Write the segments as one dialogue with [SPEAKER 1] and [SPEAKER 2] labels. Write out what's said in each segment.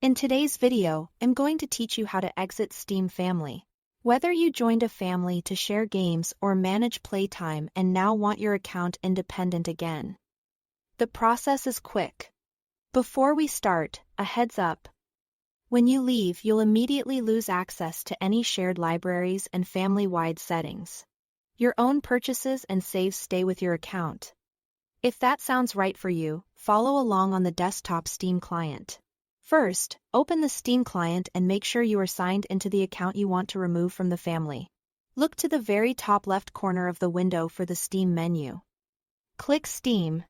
[SPEAKER 1] In today's video, I'm going to teach you how to exit Steam Family. Whether you joined a family to share games or manage playtime and now want your account independent again. The process is quick. Before we start, a heads up. When you leave, you'll immediately lose access to any shared libraries and family-wide settings. Your own purchases and saves stay with your account. If that sounds right for you, follow along on the desktop Steam client. First, open the Steam client and make sure you are signed into the account you want to remove from the family. Look to the very top left corner of the window for the Steam menu. Click Steam.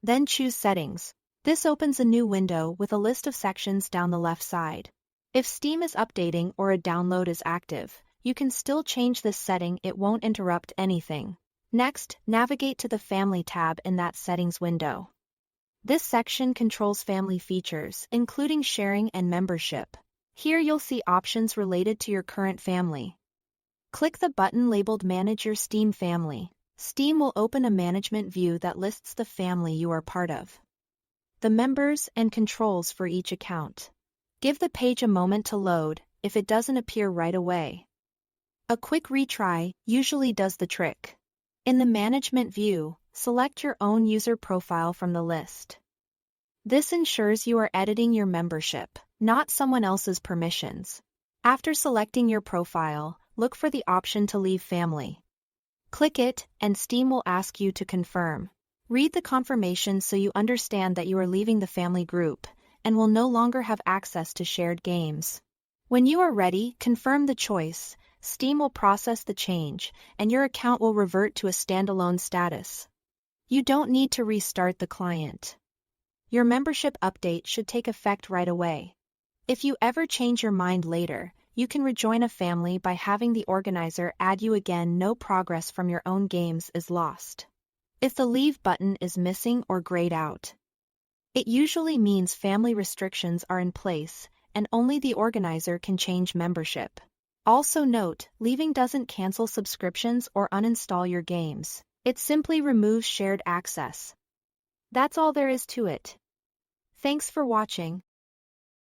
[SPEAKER 1] Then choose Settings. This opens a new window with a list of sections down the left side. If Steam is updating or a download is active, you can still change this setting. It won't interrupt anything. Next, navigate to the Family tab in that Settings window. This section controls family features, including sharing and membership. Here you'll see options related to your current family. Click the button labeled Manage Your Steam Family. Steam will open a management view that lists the family you are part of, the members and controls for each account. Give the page a moment to load if it doesn't appear right away. A quick retry usually does the trick. In the management view, select your own user profile from the list. This ensures you are editing your membership, not someone else's permissions. After selecting your profile, look for the option to leave family. Click it, and Steam will ask you to confirm. Read the confirmation so you understand that you are leaving the family group and will no longer have access to shared games. When you are ready, confirm the choice. Steam will process the change, and your account will revert to a standalone status. You don't need to restart the client. Your membership update should take effect right away. If you ever change your mind later, you can rejoin a family by having the organizer add you again. No progress from your own games is lost. If the Leave button is missing or grayed out, it usually means family restrictions are in place, and only the organizer can change membership. Also note, leaving doesn't cancel subscriptions or uninstall your games. It simply removes shared access. That's all there is to it. Thanks for watching.